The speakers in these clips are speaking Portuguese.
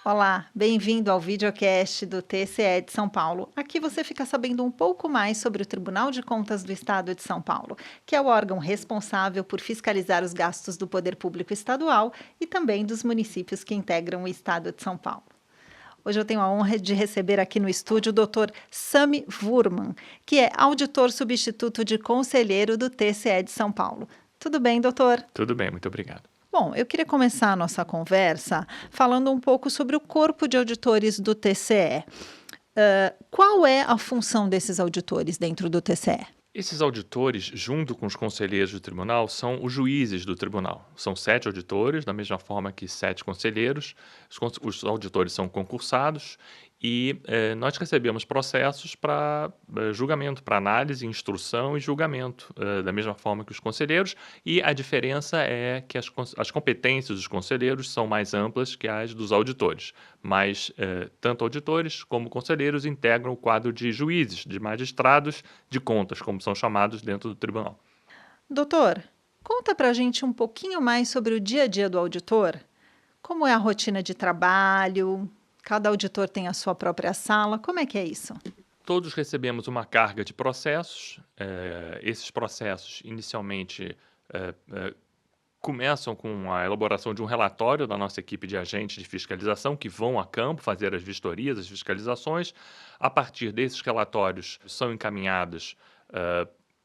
Olá, bem-vindo ao videocast do TCE de São Paulo. Aqui você fica sabendo um pouco mais sobre o Tribunal de Contas do Estado de São Paulo, que é o órgão responsável por fiscalizar os gastos do poder público estadual e também dos municípios que integram o Estado de São Paulo. Hoje eu tenho a honra de receber aqui no estúdio o Dr. Sami Wurman, que é auditor substituto de conselheiro do TCE de São Paulo. Tudo bem, doutor? Tudo bem, muito obrigado. Bom, eu queria começar a nossa conversa falando um pouco sobre o corpo de auditores do TCE. Qual é a função desses auditores dentro do TCE? Esses auditores, junto com os conselheiros do tribunal, são os juízes do tribunal. São 7 auditores, da mesma forma que 7 conselheiros. Os auditores são concursados e nós recebemos processos para julgamento, para análise, instrução e julgamento, da mesma forma que os conselheiros. E a diferença é que as competências dos conselheiros são mais amplas que as dos auditores. Mas tanto auditores como conselheiros integram o quadro de juízes, de magistrados de contas, como são chamados dentro do tribunal. Doutor, conta pra gente um pouquinho mais sobre o dia a dia do auditor. Como é a rotina de trabalho? Cada auditor tem a sua própria sala. Como é que é isso? Todos recebemos uma carga de processos. Esses processos, inicialmente, começam com a elaboração de um relatório da nossa equipe de agentes de fiscalização que vão a campo fazer as vistorias, as fiscalizações. A partir desses relatórios, são encaminhados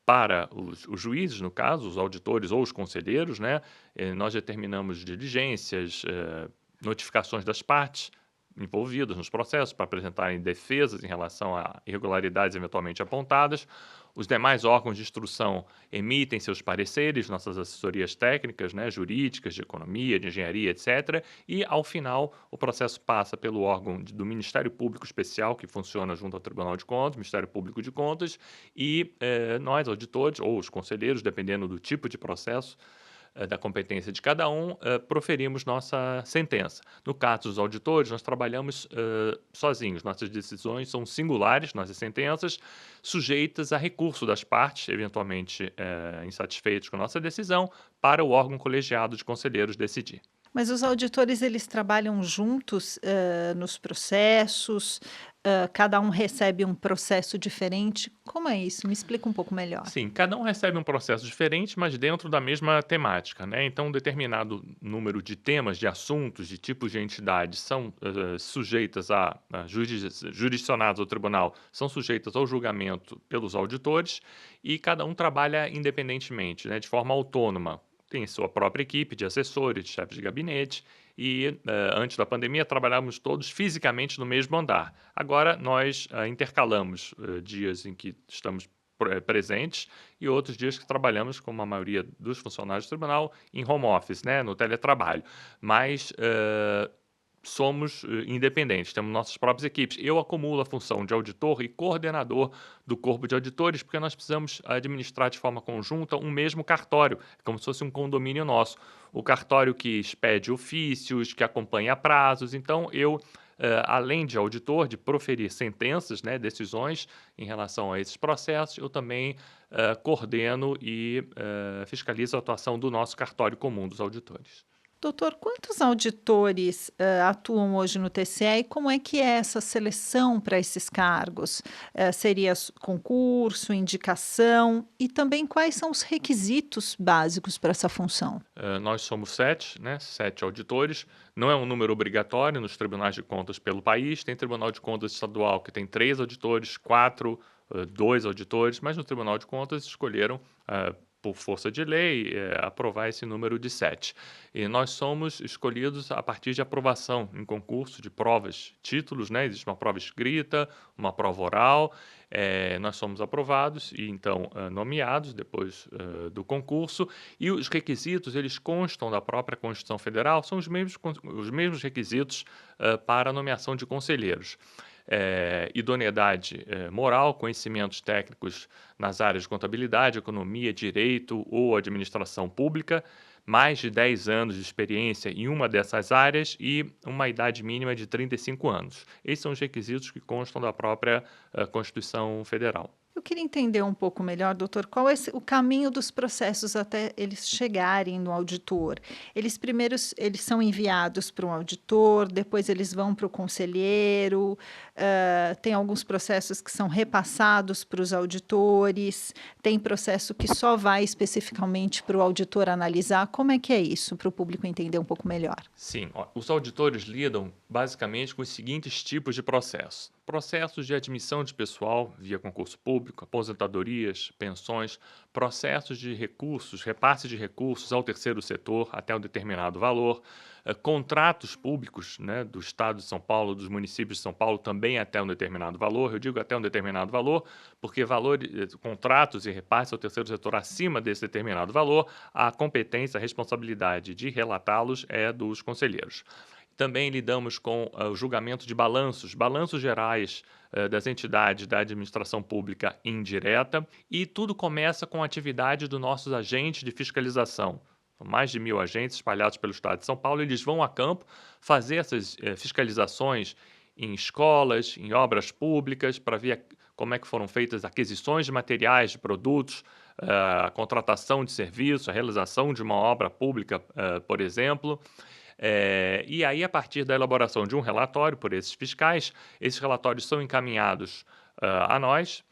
para os juízes, no caso, os auditores ou os conselheiros, né? Nós determinamos diligências, notificações das partes envolvidas nos processos para apresentarem defesas em relação a irregularidades eventualmente apontadas. Os demais órgãos de instrução emitem seus pareceres, nossas assessorias técnicas, né, jurídicas, de economia, de engenharia, etc. E, ao final, o processo passa pelo órgão do Ministério Público Especial, que funciona junto ao Tribunal de Contas, Ministério Público de Contas, e nós, auditores, ou os conselheiros, dependendo do tipo de processo, da competência de cada um, proferimos nossa sentença. No caso dos auditores, nós trabalhamos sozinhos. Nossas decisões são singulares, nossas sentenças, sujeitas a recurso das partes, eventualmente insatisfeitos com a nossa decisão, para o órgão colegiado de conselheiros decidir. Mas os auditores, eles trabalham juntos, nos processos? Cada um recebe um processo diferente? Como é isso? Me explica um pouco melhor. Sim, cada um recebe um processo diferente, mas dentro da mesma temática, né? Então, um determinado número de temas, de assuntos, de tipos de entidades são sujeitas jurisdicionados ao tribunal, são sujeitas ao julgamento pelos auditores e cada um trabalha independentemente, né? De forma autônoma. Tem sua própria equipe de assessores, de chefes de gabinete e, antes da pandemia, trabalhávamos todos fisicamente no mesmo andar. Agora, nós intercalamos dias em que estamos presentes e outros dias que trabalhamos, como a maioria dos funcionários do tribunal, em home office, né, no teletrabalho. Mas somos independentes, temos nossas próprias equipes. Eu acumulo a função de auditor e coordenador do corpo de auditores, porque nós precisamos administrar de forma conjunta um mesmo cartório, como se fosse um condomínio nosso. O cartório que expede ofícios, que acompanha prazos. Então, eu, além de auditor, de proferir sentenças, né, decisões em relação a esses processos, eu também coordeno e fiscalizo a atuação do nosso cartório comum dos auditores. Doutor, quantos auditores, atuam hoje no TCE e como é que é essa seleção para esses cargos? Seria concurso, indicação e também quais são os requisitos básicos para essa função? Nós somos 7, né, 7 auditores. Não é um número obrigatório nos tribunais de contas pelo país. Tem Tribunal de Contas estadual que tem 3 auditores, 4, 2 auditores, mas no Tribunal de Contas escolheram, por força de lei, aprovar esse número de 7. E nós somos escolhidos a partir de aprovação em concurso de provas, títulos, né? Existe uma prova escrita, uma prova oral. Nós somos aprovados e então nomeados depois do concurso. E os requisitos, eles constam da própria Constituição Federal, são os mesmos requisitos para a nomeação de conselheiros. Idoneidade moral, conhecimentos técnicos nas áreas de contabilidade, economia, direito ou administração pública, mais de 10 anos de experiência em uma dessas áreas e uma idade mínima de 35 anos. Esses são os requisitos que constam da própria Constituição Federal. Eu Eu queria entender um pouco melhor, doutor, qual é o caminho dos processos até eles chegarem no auditor. Eles são enviados para um auditor, depois eles vão para o conselheiro, tem alguns processos que são repassados para os auditores, tem processo que só vai especificamente para o auditor analisar. Como é que é isso, para o público entender um pouco melhor? Sim, ó, os auditores lidam basicamente com os seguintes tipos de processos: processos de admissão de pessoal via concurso público, aposentadorias, pensões, processos de recursos, repasse de recursos ao terceiro setor até um determinado valor, contratos públicos, né, do Estado de São Paulo, dos municípios de São Paulo, também até um determinado valor. Eu digo até um determinado valor porque contratos e repasse ao terceiro setor acima desse determinado valor, a competência, a responsabilidade de relatá-los é dos conselheiros. Também lidamos com o julgamento de balanços gerais das entidades da administração pública indireta, e tudo começa com a atividade dos nossos agentes de fiscalização. São mais de 1.000 agentes espalhados pelo estado de São Paulo. Eles vão a campo fazer essas fiscalizações em escolas, em obras públicas, para ver como é que foram feitas aquisições de materiais, de produtos, a contratação de serviço, a realização de uma obra pública, por exemplo. E aí, a partir da elaboração de um relatório por esses fiscais, esses relatórios são encaminhados a nós.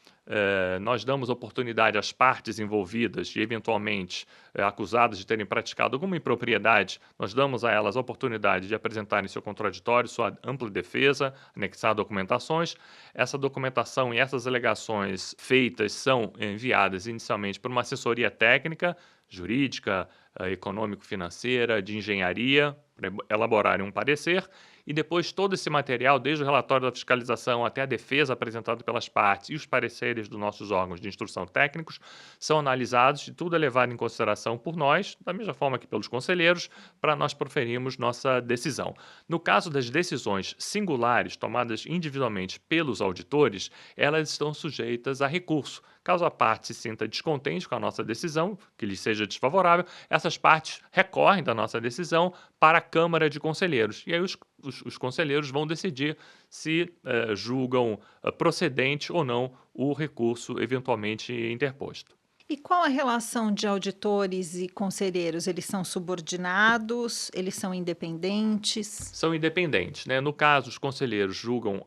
Nós damos oportunidade às partes envolvidas e, eventualmente, acusadas de terem praticado alguma impropriedade. Nós damos a elas a oportunidade de apresentarem seu contraditório, sua ampla defesa, anexar documentações. Essa documentação e essas alegações feitas são enviadas inicialmente por uma assessoria técnica, jurídica, econômico-financeira, de engenharia, para elaborarem um parecer, e depois todo esse material, desde o relatório da fiscalização até a defesa apresentada pelas partes e os pareceres dos nossos órgãos de instrução técnicos, são analisados e tudo é levado em consideração por nós, da mesma forma que pelos conselheiros, para nós proferirmos nossa decisão. No caso das decisões singulares tomadas individualmente pelos auditores, elas estão sujeitas a recurso. Caso a parte se sinta descontente com a nossa decisão, que lhe seja desfavorável, essas partes recorrem da nossa decisão para a Câmara de Conselheiros. E aí os conselheiros vão decidir se julgam procedente ou não o recurso eventualmente interposto. E qual a relação de auditores e conselheiros? Eles são subordinados? Eles são independentes? São independentes, né? No caso, os conselheiros julgam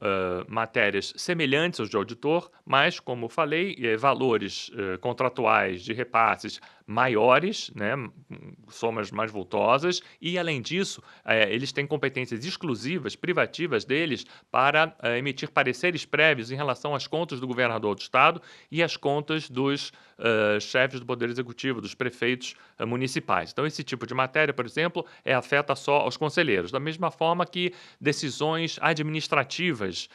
matérias semelhantes aos de auditor, mas, como falei, valores contratuais de repasses maiores, né? Somas mais vultosas, e, além disso, eles têm competências exclusivas, privativas deles, para emitir pareceres prévios em relação às contas do governador do estado e às contas dos chefes do Poder Executivo, dos prefeitos municipais. Então, esse tipo de matéria, por exemplo, afeta só aos conselheiros. Da mesma forma que decisões administrativas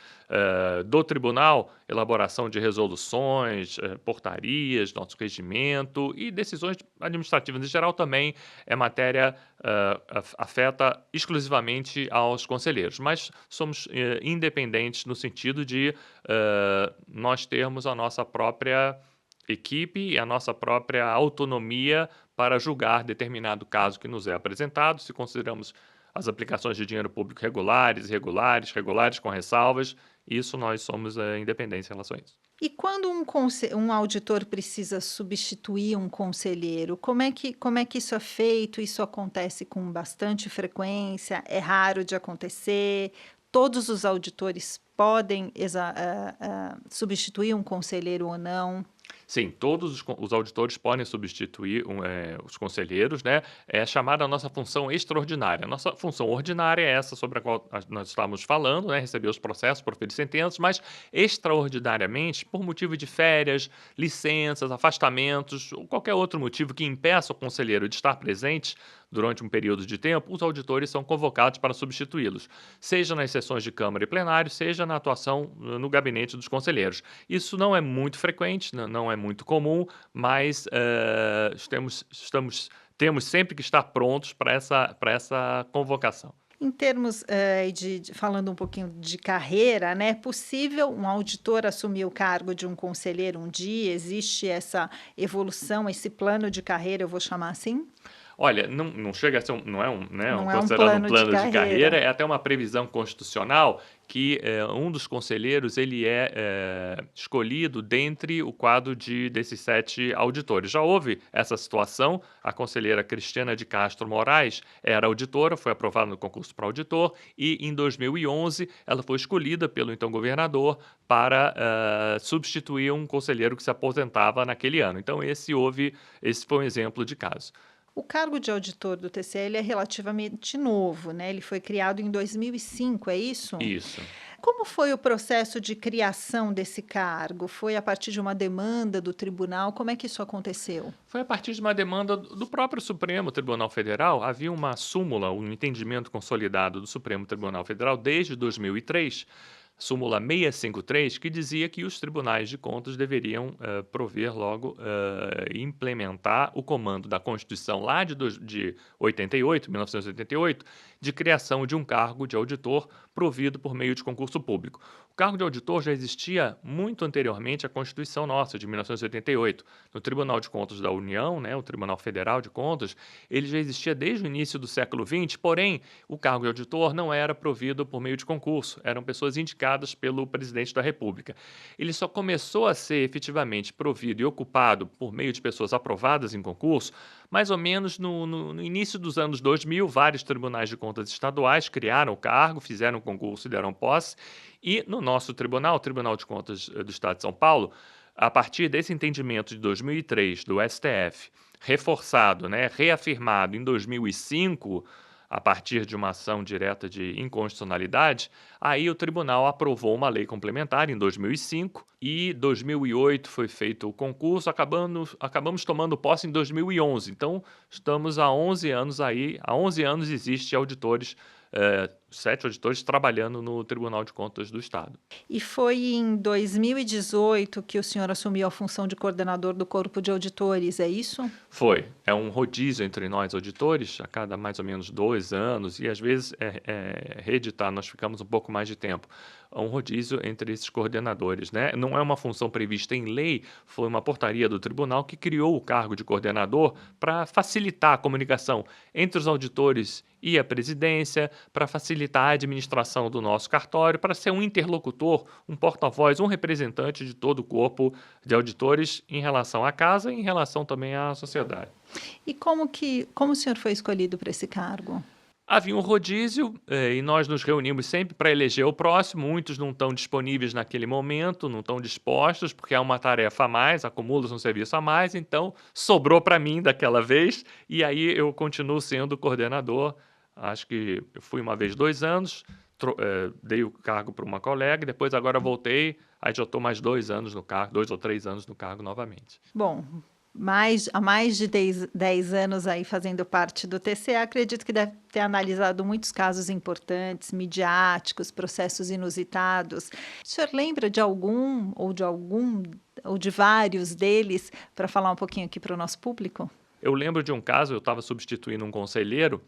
do tribunal, elaboração de resoluções, portarias, nosso regimento e decisões administrativas em geral também é matéria, afeta exclusivamente aos conselheiros. Mas somos independentes no sentido de nós termos a nossa própria equipe e a nossa própria autonomia para julgar determinado caso que nos é apresentado, se consideramos as aplicações de dinheiro público regulares, irregulares, regulares com ressalvas. Isso nós somos independentes em relação a isso. E quando um auditor precisa substituir um conselheiro, como é que isso é feito? Isso acontece com bastante frequência? É raro de acontecer? Todos os auditores podem substituir um conselheiro ou não? Sim, todos os auditores podem substituir os conselheiros, né? É chamada a nossa função extraordinária. A nossa função ordinária é essa sobre a qual nós estamos falando, né? Receber os processos, proferir sentenças, mas extraordinariamente, por motivo de férias, licenças, afastamentos, ou qualquer outro motivo que impeça o conselheiro de estar presente durante um período de tempo, os auditores são convocados para substituí-los, seja nas sessões de Câmara e plenário, seja na atuação no gabinete dos conselheiros. Isso não é muito frequente, não é muito comum, mas temos sempre que estar prontos para essa convocação. Em termos, falando um pouquinho de carreira, né, é possível um auditor assumir o cargo de um conselheiro um dia? Existe essa evolução, esse plano de carreira, eu vou chamar assim? Olha, não chega a ser não é Não é um considerado um plano de plano de carreira, carreira. é até uma previsão constitucional que, um dos conselheiros ele é, escolhido dentre o quadro desses 7 auditores. Já houve essa situação, a conselheira Cristiana de Castro Moraes era auditora, foi aprovada no concurso para auditor e em 2011 ela foi escolhida pelo então governador para, substituir um conselheiro que se aposentava naquele ano. Então esse foi um exemplo de caso. O cargo de auditor do TCE ele é relativamente novo, né? Ele foi criado em 2005, é isso? Isso. Como foi o processo de criação desse cargo? Foi a partir de uma demanda do tribunal? Como é que isso aconteceu? Foi a partir de uma demanda do próprio Supremo Tribunal Federal. Havia uma súmula, um entendimento consolidado do Supremo Tribunal Federal desde 2003, súmula 653, que dizia que os tribunais de contas deveriam prover logo e implementar o comando da Constituição lá de 88, 1988, de criação de um cargo de auditor provido por meio de concurso público. O cargo de auditor já existia muito anteriormente à Constituição nossa, de 1988. No Tribunal de Contas da União, né, o Tribunal Federal de Contas, ele já existia desde o início do século XX, porém, o cargo de auditor não era provido por meio de concurso, eram pessoas indicadas pelo presidente da República. Ele só começou a ser efetivamente provido e ocupado por meio de pessoas aprovadas em concurso, mais ou menos no início dos anos 2000, vários tribunais de contas estaduais criaram o cargo, fizeram concurso e deram posse, e no nosso tribunal, o Tribunal de Contas do Estado de São Paulo, a partir desse entendimento de 2003 do STF, reforçado, né, reafirmado em 2005, a partir de uma ação direta de inconstitucionalidade, aí o tribunal aprovou uma lei complementar em 2005 e 2008 foi feito o concurso, acabamos tomando posse em 2011. Então, estamos há 11 anos aí, há 11 anos existe auditores, 7 auditores trabalhando no Tribunal de Contas do Estado. E foi em 2018 que o senhor assumiu a função de coordenador do Corpo de Auditores, é isso? Foi. É um rodízio entre nós auditores, a cada mais ou menos 2 anos, e às vezes reeditar, nós ficamos um pouco mais de tempo. É um rodízio entre esses coordenadores, né? Não é uma função prevista em lei, foi uma portaria do tribunal que criou o cargo de coordenador para facilitar a comunicação entre os auditores e a presidência, para facilitar a administração do nosso cartório, para ser um interlocutor, um porta-voz, um representante de todo o corpo de auditores em relação à casa e em relação também à sociedade. E como o senhor foi escolhido para esse cargo? Havia um rodízio, e nós nos reunimos sempre para eleger o próximo. Muitos não estão disponíveis naquele momento, não estão dispostos, porque é uma tarefa a mais, acumula-se um serviço a mais, então sobrou para mim daquela vez, e aí eu continuo sendo coordenador. Acho que eu fui uma vez 2 anos, dei o cargo para uma colega, e depois agora voltei, aí já estou mais 2 anos no cargo, 2 ou 3 anos no cargo novamente. Bom, há mais de 10 anos aí fazendo parte do TCE, acredito que deve ter analisado muitos casos importantes, midiáticos, processos inusitados. O senhor lembra de algum ou de vários deles para falar um pouquinho aqui para o nosso público? Eu lembro de um caso, eu estava substituindo um conselheiro,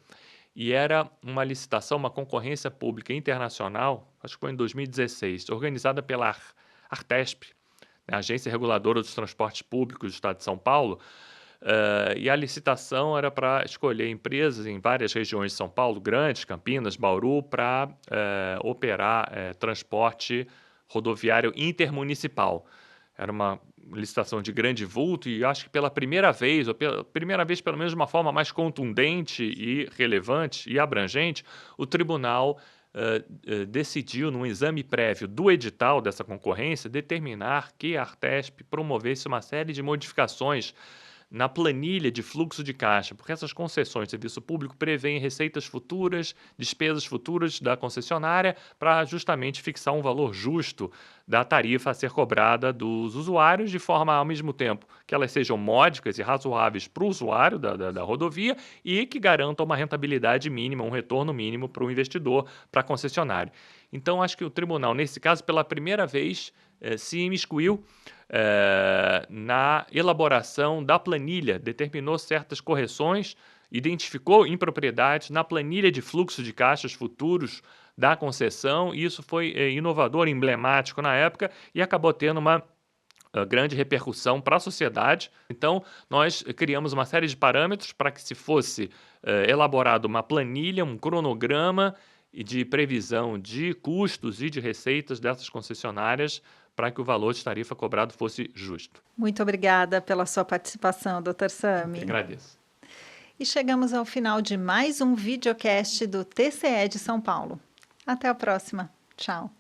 e era uma licitação, uma concorrência pública internacional, acho que foi em 2016, organizada pela Artesp, né, a Agência Reguladora dos Transportes Públicos do Estado de São Paulo, e a licitação era para escolher empresas em várias regiões de São Paulo, grandes, Campinas, Bauru, para operar transporte rodoviário intermunicipal. Era uma licitação de grande vulto e acho que pela primeira vez, pelo menos de uma forma mais contundente e relevante e abrangente, o tribunal decidiu, num exame prévio do edital dessa concorrência, determinar que a Artesp promovesse uma série de modificações na planilha de fluxo de caixa, porque essas concessões de serviço público prevêem receitas futuras, despesas futuras da concessionária, para justamente fixar um valor justo da tarifa a ser cobrada dos usuários, de forma, ao mesmo tempo, que elas sejam módicas e razoáveis para o usuário da rodovia e que garantam uma rentabilidade mínima, um retorno mínimo para o investidor, para a concessionária. Então, acho que o tribunal, nesse caso, pela primeira vez, se imiscuiu na elaboração da planilha, determinou certas correções, identificou impropriedades na planilha de fluxo de caixas futuros da concessão, e isso foi inovador, emblemático na época, e acabou tendo uma grande repercussão para a sociedade. Então, nós criamos uma série de parâmetros para que se fosse elaborado uma planilha, um cronograma e de previsão de custos e de receitas dessas concessionárias para que o valor de tarifa cobrado fosse justo. Muito obrigada pela sua participação, Dr. Eu que Sami. agradeço. E chegamos ao final de mais um videocast do TCE de São Paulo. Até a próxima. Tchau.